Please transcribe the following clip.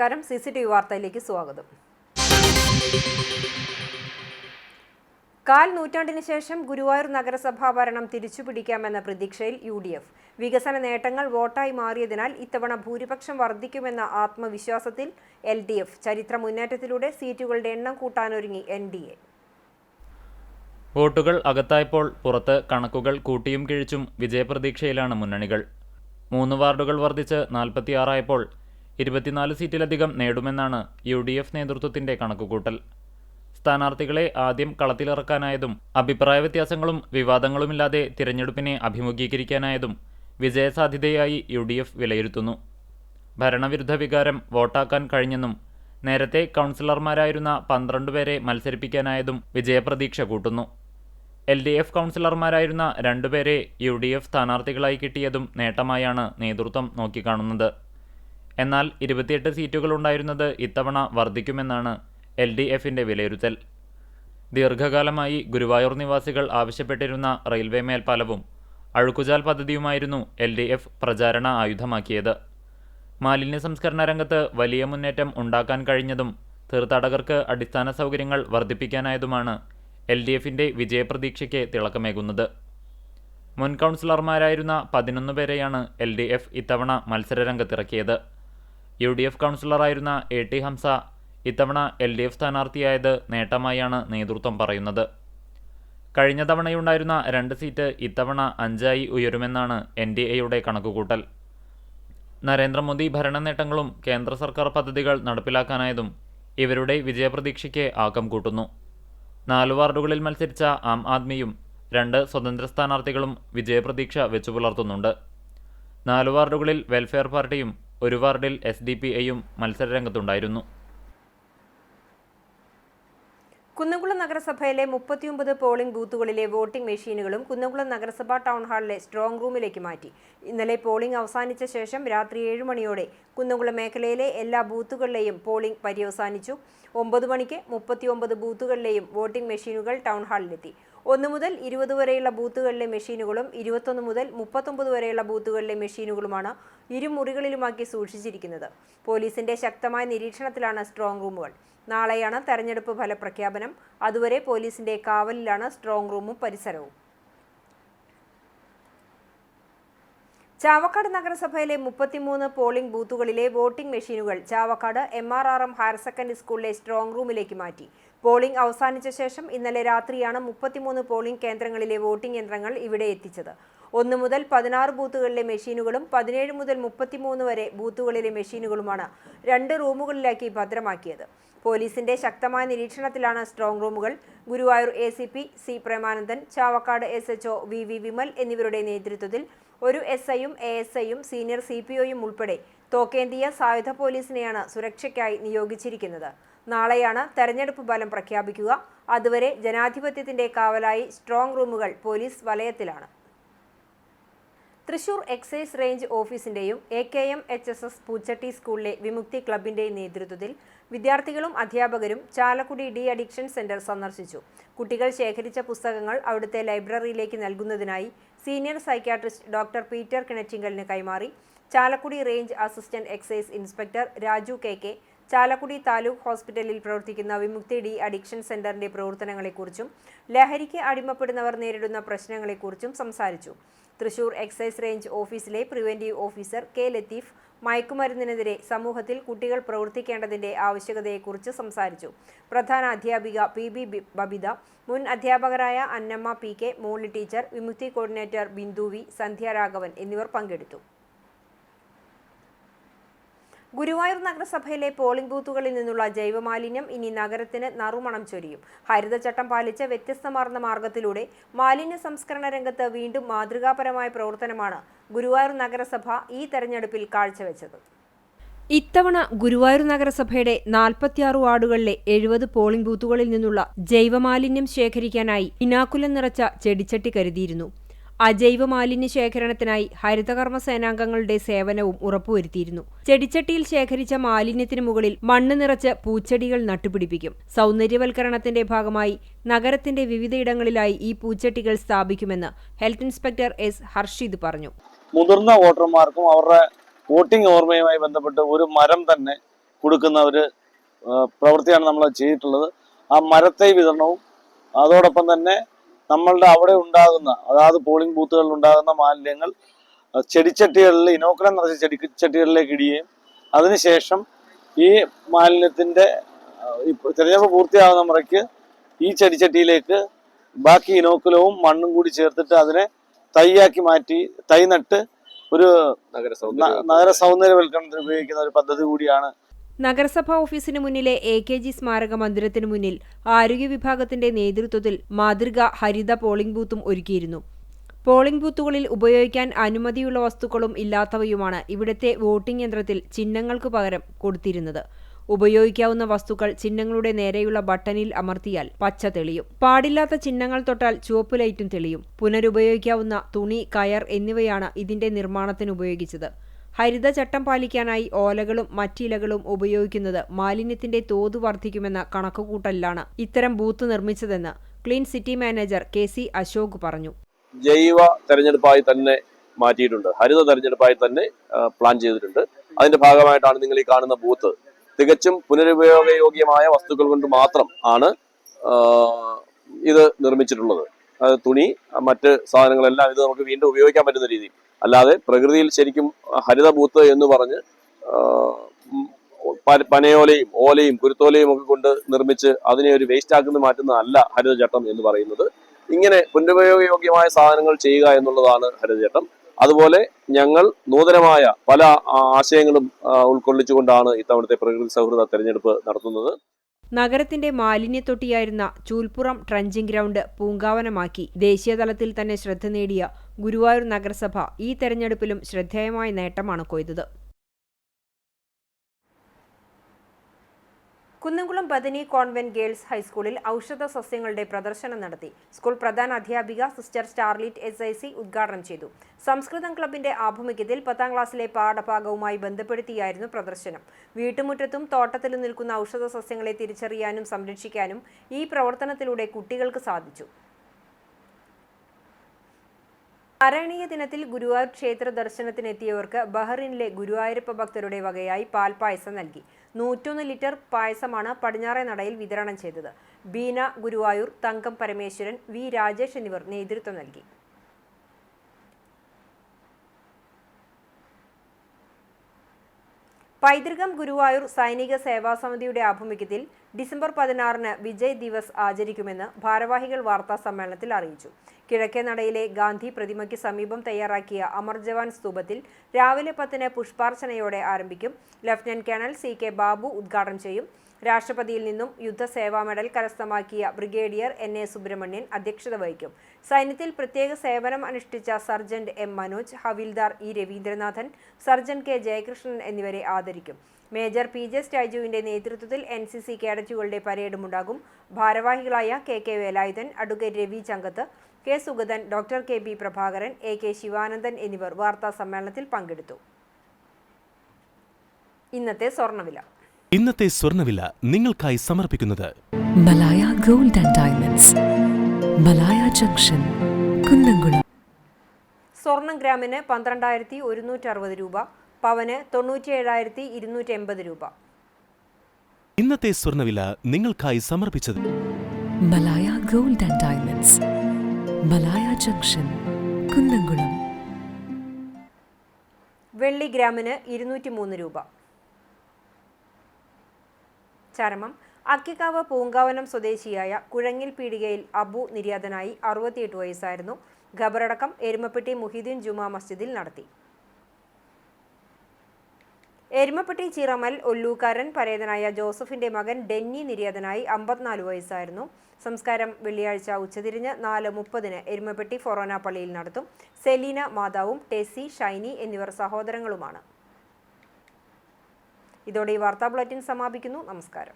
നമസ്കാരം, CCTV വാർത്തയിലേക്ക് സ്വാഗതം. കാൽ നൂറ്റാണ്ടിന് ശേഷം ഗുരുവായൂർ നഗരസഭാ ഭരണം തിരിച്ചുപിടിക്കാമെന്ന പ്രതീക്ഷയിൽ UDF. വികസന നേട്ടങ്ങൾ വോട്ടായി മാറിയതിനാൽ ഇത്തവണ ഭൂരിപക്ഷം വർദ്ധിക്കുമെന്ന ആത്മവിശ്വാസത്തിൽ LDF. ചരിത്ര മുന്നേറ്റത്തിലൂടെ സീറ്റുകളുടെ എണ്ണം കൂട്ടാനൊരുങ്ങി NDA. വോട്ടുകൾ അകത്തായപ്പോൾ പുറത്ത് കണക്കുകൾ കൂട്ടിയും കിഴിച്ചും വിജയപ്രതീക്ഷയിലാണ് മുന്നണികൾ. 3 വാർഡുകൾ വർദ്ധിച്ച് 46 ആയപ്പോൾ 24 സീറ്റിലധികം നേടുമെന്നാണ് UDF നേതൃത്വത്തിന്റെ കണക്കുകൂട്ടൽ. സ്ഥാനാർത്ഥികളെ ആദ്യം കളത്തിലിറക്കാനായതും അഭിപ്രായ വ്യത്യാസങ്ങളും വിവാദങ്ങളുമില്ലാതെ തിരഞ്ഞെടുപ്പിനെ അഭിമുഖീകരിക്കാനായതും വിജയസാധ്യതയായി UDF വിലയിരുത്തുന്നു. ഭരണവിരുദ്ധ വികാരം വോട്ടാക്കാൻ കഴിഞ്ഞെന്നും നേരത്തെ കൗൺസിലർമാരായിരുന്ന 12 പേരെ മത്സരിപ്പിക്കാനായതും വിജയപ്രതീക്ഷ കൂട്ടുന്നു. LDF കൗൺസിലർമാരായിരുന്ന 2 പേരെ UDF സ്ഥാനാർത്ഥികളായി കിട്ടിയതും നേട്ടമായാണ് നേതൃത്വം നോക്കിക്കാണുന്നത്. എന്നാൽ 28 സീറ്റുകളുണ്ടായിരുന്നത് ഇത്തവണ വർദ്ധിക്കുമെന്നാണ് LDFന്റെ വിലയിരുത്തൽ. ദീർഘകാലമായി ഗുരുവായൂർ നിവാസികൾ ആവശ്യപ്പെട്ടിരുന്ന റെയിൽവേ മേൽപ്പാലവും അഴുക്കുചാൽ പദ്ധതിയുമായിരുന്നു LDF പ്രചാരണ ആയുധമാക്കിയത്. മാലിന്യ സംസ്കരണ രംഗത്ത് വലിയ മുന്നേറ്റം ഉണ്ടാക്കാൻ കഴിഞ്ഞതും തീർത്ഥാടകർക്ക് അടിസ്ഥാന സൗകര്യങ്ങൾ വർദ്ധിപ്പിക്കാനായതുമാണ് LDFന്റെ വിജയപ്രതീക്ഷയ്ക്ക് തിളക്കമേകുന്നത്. മുൻ കൗൺസിലർമാരായിരുന്ന 11 പേരെയാണ് LDF ഇത്തവണ മത്സരരംഗത്തിറക്കിയത്. UDF കൗൺസിലറായിരുന്ന AT ഹംസ ഇത്തവണ LDF സ്ഥാനാർത്ഥിയായത് നേട്ടമായാണ് നേതൃത്വം പറയുന്നത്. കഴിഞ്ഞ തവണയുണ്ടായിരുന്ന 2 സീറ്റ് ഇത്തവണ 5 ഉയരുമെന്നാണ് NDAയുടെ കണക്കുകൂട്ടൽ. നരേന്ദ്രമോദി ഭരണ നേട്ടങ്ങളും കേന്ദ്ര സർക്കാർ പദ്ധതികൾ നടപ്പിലാക്കാനായതും ഇവരുടെ വിജയപ്രതീക്ഷയ്ക്ക് ആക്കം കൂട്ടുന്നു. 4 വാർഡുകളിൽ മത്സരിച്ച ആം ആദ്മിയും 2 സ്വതന്ത്ര സ്ഥാനാർത്ഥികളും വിജയപ്രതീക്ഷ വെച്ചുപുലർത്തുന്നുണ്ട്. 4 വാർഡുകളിൽ വെൽഫെയർ പാർട്ടിയും 1 വാർഡിൽ SDPIയും മത്സരരംഗത്തുണ്ടായിരുന്നു. കുന്നംകുളം നഗരസഭയിലെ 39 പോളിംഗ് ബൂത്തുകളിലെ വോട്ടിംഗ് മെഷീനുകളും കുന്നംകുളം നഗരസഭാ ടൗൺ ഹാളിലെ സ്ട്രോങ് റൂമിലേക്ക് മാറ്റി. ഇന്നലെ പോളിംഗ് അവസാനിച്ച ശേഷം രാത്രി 7 മണിയോടെ കുന്നംകുളം മേഖലയിലെ എല്ലാ ബൂത്തുകളിലെയും പോളിംഗ് പര്യവസാനിച്ചു. 9 മണിക്ക് 39 ബൂത്തുകളിലെയും വോട്ടിംഗ് മെഷീനുകൾ ടൗൺ ഹാളിലെത്തി. 1 മുതൽ 20 വരെയുള്ള ബൂത്തുകളിലെ മെഷീനുകളും 21 മുതൽ 39 വരെയുള്ള ബൂത്തുകളിലെ മെഷീനുകളുമാണ് ഇരുമുറികളിലുമാക്കി സൂക്ഷിച്ചിരിക്കുന്നത്. പോലീസിന്റെ ശക്തമായ നിരീക്ഷണത്തിലാണ് സ്ട്രോങ് റൂമുകൾ. നാളെയാണ് തെരഞ്ഞെടുപ്പ് ഫലപ്രഖ്യാപനം. അതുവരെ പോലീസിന്റെ കാവലിലാണ് സ്ട്രോങ് റൂമും പരിസരവും. ചാവക്കാട് നഗരസഭയിലെ 33 പോളിംഗ് ബൂത്തുകളിലെ വോട്ടിംഗ് മെഷീനുകൾ ചാവക്കാട് MRRM ഹയർ സെക്കൻഡറി സ്കൂളിലെ സ്ട്രോങ് റൂമിലേക്ക് മാറ്റി. പോളിംഗ് അവസാനിച്ച ശേഷം ഇന്നലെ രാത്രിയാണ് 33 പോളിംഗ് കേന്ദ്രങ്ങളിലെ വോട്ടിംഗ് യന്ത്രങ്ങൾ ഇവിടെ എത്തിച്ചത്. 1 മുതൽ 16 ബൂത്തുകളിലെ മെഷീനുകളും 17 മുതൽ 33 വരെ ബൂത്തുകളിലെ മെഷീനുകളുമാണ് 2 റൂമുകളിലാക്കി ഭദ്രമാക്കിയത്. പോലീസിന്റെ ശക്തമായ നിരീക്ഷണത്തിലാണ് സ്ട്രോങ് റൂമുകൾ. Guruvayur ACP C Premanandan, Chavakkad SHO VV Vimal എന്നിവരുടെ നേതൃത്വത്തിൽ ഒരു SIയും ASIയും സീനിയർ CPOയും ഉൾപ്പെടെ തോക്കേന്തിയ സായുധ പോലീസിനെയാണ് സുരക്ഷയ്ക്കായി നിയോഗിച്ചിരിക്കുന്നത്. നാളെയാണ് തെരഞ്ഞെടുപ്പ് ഫലം പ്രഖ്യാപിക്കുക. അതുവരെ ജനാധിപത്യത്തിന്റെ കാവലായി സ്ട്രോങ് റൂമുകൾ പോലീസ് വലയത്തിലാണ്. തൃശൂർ എക്സൈസ് റേഞ്ച് ഓഫീസിന്റെയും AKM HSS പൂച്ചട്ടി സ്കൂളിലെ വിമുക്തി ക്ലബിന്റെയും നേതൃത്വത്തിൽ വിദ്യാർത്ഥികളും അധ്യാപകരും ചാലക്കുടി ഡി അഡിക്ഷൻ സെന്റർ സന്ദർശിച്ചു. കുട്ടികൾ ശേഖരിച്ച പുസ്തകങ്ങൾ അവിടുത്തെ ലൈബ്രറിയിലേക്ക് നൽകുന്നതിനായി സീനിയർ സൈക്യാട്രിസ്റ്റ് ഡോക്ടർ പീറ്റർ കിണറ്റിങ്കലിന് കൈമാറി. Chalakudy range assistant excise inspector Raju KK Chalakudy taluk ഹോസ്പിറ്റലിൽ പ്രവർത്തിക്കുന്ന വിമുക്തി ഡി അഡിക്ഷൻ സെന്ററിന്റെ പ്രവർത്തനങ്ങളെക്കുറിച്ചും ലഹരിക്ക് അടിമപ്പെടുന്നവർ നേരിടുന്ന പ്രശ്നങ്ങളെക്കുറിച്ചും സംസാരിച്ചു. തൃശൂർ എക്സൈസ് റേഞ്ച് ഓഫീസിലെ പ്രിവെന്റീവ് ഓഫീസർ K ലത്തീഫ് മയക്കുമരുന്നിനെതിരെ സമൂഹത്തിൽ കുട്ടികൾ പ്രവർത്തിക്കേണ്ടതിന്റെ ആവശ്യകതയെക്കുറിച്ച് സംസാരിച്ചു. പ്രധാന അധ്യാപിക PB ബബിത, മുൻ അധ്യാപകരായ അന്നമ്മ PK, മോളി ടീച്ചർ, വിമുക്തി കോർഡിനേറ്റർ ബിന്ദു V, സന്ധ്യ രാഘവൻ എന്നിവർ പങ്കെടുത്തു. ഗുരുവായൂർ നഗരസഭയിലെ പോളിംഗ് ബൂത്തുകളിൽ നിന്നുള്ള ജൈവമാലിന്യം ഇനി നഗരത്തിന് നറുമണം ചൊരിയും. ഹരിതചട്ടം പാലിച്ച വ്യത്യസ്തമാർന്ന മാർഗത്തിലൂടെ മാലിന്യ സംസ്കരണ രംഗത്ത് വീണ്ടും മാതൃകാപരമായ പ്രവർത്തനമാണ് ഗുരുവായൂർ നഗരസഭ ഈ തെരഞ്ഞെടുപ്പിൽ കാഴ്ചവെച്ചത്. ഇത്തവണ ഗുരുവായൂർ നഗരസഭയുടെ 46 വാർഡുകളിലെ 70 പോളിംഗ് ബൂത്തുകളിൽ നിന്നുള്ള ജൈവമാലിന്യം ശേഖരിക്കാനായി ഇനാക്കുലം നിറച്ച ചെടിച്ചട്ടി കരുതിയിരുന്നു. അജൈവ മാലിന്യ ശേഖരണത്തിനായി ഹരിതകർമ്മ സേനാംഗങ്ങളുടെ സേവനവും ഉറപ്പുവരുത്തിയിരുന്നു. ചെടിച്ചട്ടിയിൽ ശേഖരിച്ച മാലിന്യത്തിനു മുകളിൽ മണ്ണ് നിറച്ച് പൂച്ചെടികൾ നട്ടുപിടിപ്പിക്കും. സൗന്ദര്യവൽക്കരണത്തിന്റെ ഭാഗമായി നഗരത്തിന്റെ വിവിധയിടങ്ങളിലായി ഈ പൂച്ചെടികൾ സ്ഥാപിക്കുമെന്ന് ഹെൽത്ത് ഇൻസ്പെക്ടർ S. ഹർഷിദ് പറഞ്ഞു. മുതിർന്ന വോട്ടർമാർക്കും അവരുടെ വോട്ടിംഗ് ഓർമ്മയുമായി ബന്ധപ്പെട്ട് ഒരു മരം തന്നെ കൊടുക്കുന്ന ഒരു പ്രവൃത്തിയാണ് നമ്മൾ ചെയ്തിട്ടുള്ളത്. ആ മരത്തൈ വിതരണവും അതോടൊപ്പം തന്നെ നമ്മളുടെ അവിടെ ഉണ്ടാകുന്ന, അതായത് പോളിംഗ് ബൂത്തുകളിൽ ഉണ്ടാകുന്ന മാലിന്യങ്ങൾ ചെടിച്ചട്ടികളിൽ ഇനോക്കുലം നിറച്ച ചെടിച്ചട്ടികളിലേക്ക് ഇടുകയും അതിനുശേഷം ഈ മാലിന്യത്തിന്റെ തിരഞ്ഞെടുപ്പ് പൂർത്തിയാകുന്ന മുറയ്ക്ക് ഈ ചെടിച്ചട്ടിയിലേക്ക് ബാക്കി ഇനോക്കുലവും മണ്ണും കൂടി ചേർത്തിട്ട് അതിനെ തൈയാക്കി മാറ്റി തൈ നട്ട് ഒരു നഗര സൗന്ദര്യവൽക്കരണത്തിന് ഉപയോഗിക്കുന്ന ഒരു പദ്ധതി കൂടിയാണ്. നഗരസഭാ ഓഫീസിന് മുന്നിലെ AKG സ്മാരക മന്ദിരത്തിനു മുന്നിൽ ആരോഗ്യ വിഭാഗത്തിന്റെ നേതൃത്വത്തിൽ മാതൃകാ ഹരിത പോളിംഗ് ബൂത്തും ഒരുക്കിയിരുന്നു. പോളിംഗ് ബൂത്തുകളിൽ ഉപയോഗിക്കാൻ അനുമതിയുള്ള വസ്തുക്കളും ഇല്ലാത്തവയുമാണ് ഇവിടുത്തെ വോട്ടിംഗ് യന്ത്രത്തിൽ ചിഹ്നങ്ങൾക്കു പകരം കൊടുത്തിരുന്നത്. ഉപയോഗിക്കാവുന്ന വസ്തുക്കൾ ചിഹ്നങ്ങളുടെ നേരെയുള്ള ബട്ടണിൽ അമർത്തിയാൽ പച്ച തെളിയും. പാടില്ലാത്ത ചിഹ്നങ്ങൾ തൊട്ടാൽ ചുവപ്പ് ലൈറ്റും തെളിയും. പുനരുപയോഗിക്കാവുന്ന തുണി, കയർ എന്നിവയാണ് ഇതിന്റെ നിർമ്മാണത്തിന് ഉപയോഗിച്ചത്. ഹരിതചട്ടം പാലിക്കാനായി ഓലകളും മറ്റിലകളും ഉപയോഗിക്കുന്നത് മാലിന്യത്തിന്റെ തോത് വർദ്ധിക്കുമെന്ന കണക്കുകൂട്ടലിലാണ് ഇത്തരം ബൂത്ത് നിർമ്മിച്ചതെന്ന് clean city manager KC Ashok പറഞ്ഞു. ജൈവ തെരഞ്ഞെടുപ്പായി തന്നെ മാറ്റിയിട്ടുണ്ട്, ഹരിത തെരഞ്ഞെടുപ്പായി തന്നെ പ്ലാൻ ചെയ്തിട്ടുണ്ട്. അതിന്റെ ഭാഗമായിട്ടാണ് നിങ്ങൾ ഈ കാണുന്ന ബൂത്ത് തികച്ചും പുനരുപയോഗയോഗ്യമായ വസ്തുക്കൾ കൊണ്ട് മാത്രം ആണ് ഇത് നിർമ്മിച്ചിട്ടുള്ളത്. തുണി, മറ്റ് സാധനങ്ങളെല്ലാം ഇത് നമുക്ക് വീണ്ടും ഉപയോഗിക്കാൻ പറ്റുന്ന രീതിയിൽ, അല്ലാതെ പ്രകൃതിയിൽ ശരിക്കും ഹരിത ബൂത്ത് എന്ന് പറഞ്ഞ് പനയോലയും ഓലയും കുരുത്തോലയും ഒക്കെ കൊണ്ട് നിർമ്മിച്ച് അതിനെ ഒരു വേസ്റ്റ് ആക്കുന്ന മാറ്റുന്നതല്ല ഹരിതചട്ടം എന്ന് പറയുന്നത്. ഇങ്ങനെ പുനരുപയോഗയോഗ്യമായ സാധനങ്ങൾ ചെയ്യുക എന്നുള്ളതാണ് ഹരിതചട്ടം. അതുപോലെ ഞങ്ങൾ നൂതനമായ പല ആശയങ്ങളും ഉൾക്കൊള്ളിച്ചുകൊണ്ടാണ് ഇത്തവണത്തെ പ്രകൃതി സൗഹൃദ തെരഞ്ഞെടുപ്പ് നടത്തുന്നത്. നഗരത്തിന്റെ മാലിന്യത്തൊട്ടിയായിരുന്ന ചൂൽപ്പുറം ട്രഞ്ചിങ് ഗ്രൗണ്ട് പൂങ്കാവനമാക്കി ദേശീയതലത്തിൽ തന്നെ ശ്രദ്ധ നേടിയ ഗുരുവായൂർ നഗരസഭ ഈ തെരഞ്ഞെടുപ്പിലും ശ്രദ്ധേയമായ നേട്ടമാണ് കൊയ്തത്. കുന്നംകുളം ബദനി കോൺവെന്റ് ഗേൾസ് ഹൈസ്കൂളിൽ ഔഷധ സസ്യങ്ങളുടെ പ്രദർശനം നടത്തി. സ്കൂൾ പ്രധാന അധ്യാപിക സിസ്റ്റർ സ്റ്റാർലിറ്റ് SIC ഉദ്ഘാടനം ചെയ്തു. സംസ്കൃതം ക്ലബിന്റെ ആഭിമുഖ്യത്തിൽ 10ാം ക്ലാസ്സിലെ പാഠഭാഗവുമായി ബന്ധപ്പെടുത്തിയായിരുന്നു പ്രദർശനം. വീട്ടുമുറ്റത്തും തോട്ടത്തിലും നിൽക്കുന്ന ഔഷധ സസ്യങ്ങളെ തിരിച്ചറിയാനും സംരക്ഷിക്കാനും ഈ പ്രവർത്തനത്തിലൂടെ കുട്ടികൾക്ക് സാധിച്ചു. നാരായണീയ ദിനത്തിൽ ഗുരുവായൂർ ക്ഷേത്ര ദർശനത്തിനെത്തിയവർക്ക് ബഹ്റിനിലെ ഗുരുവായൂരപ്പ ഭക്തരുടെ വകയായി പാൽപ്പായസം നൽകി. 101 ലിറ്റർ പായസമാണ് പടിഞ്ഞാറേ നടയിൽ വിതരണം ചെയ്തത്. ബീന ഗുരുവായൂർ, തങ്കം പരമേശ്വരൻ, V രാജേഷ് എന്നിവർ നേതൃത്വം നൽകി. പൈതൃകം ഗുരുവായൂർ സൈനിക സേവാ സമിതിയുടെ ആഭിമുഖ്യത്തിൽ ഡിസംബർ 16-ന് വിജയ് ദിവസ് ആചരിക്കുമെന്ന് ഭാരവാഹികൾ വാർത്താ സമ്മേളനത്തിൽ അറിയിച്ചു. കിഴക്കേ നടയിലെ ഗാന്ധി പ്രതിമയ്ക്ക് സമീപം തയ്യാറാക്കിയ അമർ ജവാൻ സ്തൂപത്തിൽ രാവിലെ 10-ന് പുഷ്പാർച്ചനയോടെ ആരംഭിക്കും. ലഫ്റ്റനന്റ് കേണൽ CK ബാബു ഉദ്ഘാടനം ചെയ്യും. രാഷ്ട്രപതിയിൽ നിന്നും യുദ്ധസേവാ മെഡൽ കരസ്ഥമാക്കിയ ബ്രിഗേഡിയർ NA സുബ്രഹ്മണ്യൻ അധ്യക്ഷത വഹിക്കും. സൈന്യത്തിൽ പ്രത്യേക സേവനം അനുഷ്ഠിച്ച സർജന്റ് M മനോജ്, ഹവിൽദാർ E Ravindranathan, sergeant K Jayakrishnan എന്നിവരെ ആദരിക്കും. മേജർ PJ സ്റ്റാജുവിന്റെ നേതൃത്വത്തിൽ NCC കേഡറ്റുകളുടെ പരേഡുമുണ്ടാകും. ഭാരവാഹികളായ KK Velayudhan, advocate Ravi Changath, K Sugathan, doctor KB Prabhakaran, AK Sivanandan എന്നിവർ വാർത്താ സമ്മേളനത്തിൽ പങ്കെടുത്തു. ഇന്നത്തെ സ്വർണ്ണവില നിങ്ങൾക്കായി സമർപ്പിക്കുന്നത് Malaya gold and diamonds, Malaya junction, Kunnamkulam. സ്വർണം ഗ്രാമിന് 12,160 രൂപ, പവന് 97,280 രൂപ. ഇന്നത്തെ സ്വർണ്ണവില നിങ്ങൾക്കായി സമർപ്പിച്ചത് Malaya gold and diamonds, Malaya junction, Kunnamkulam. വെള്ളി ഗ്രാമിന് 203 രൂപ. ചരമം അക്കിക്കാവ് പൂങ്കാവനം സ്വദേശിയായ കുഴങ്ങിൽ പീടികയിൽ അബു നിര്യാതനായി 68 വയസ്സായിരുന്നു. ഖബറടക്കം എരുമപ്പെട്ടി മുഹിദ്ദീൻ ജുമാ മസ്ജിദിൽ നടത്തി. എരുമപ്പെട്ടി ചിറമൽ ഒല്ലൂക്കാരൻ പരേതനായ ജോസഫിന്റെ മകൻ ഡെന്നി നിര്യാതനായി 54 വയസ്സായിരുന്നു. സംസ്കാരം വെള്ളിയാഴ്ച ഉച്ചതിരിഞ്ഞ് 4:30-ന് എരുമപ്പെട്ടി ഫൊറോന പള്ളിയിൽ നടത്തും. സെലീന മാതാവും ടെസി, ഷൈനി എന്നിവർ സഹോദരങ്ങളുമാണ്. ഇതോടെ ഈ വാർത്താ ബുള്ളറ്റിൻ സമാപിക്കുന്നു. നമസ്കാരം.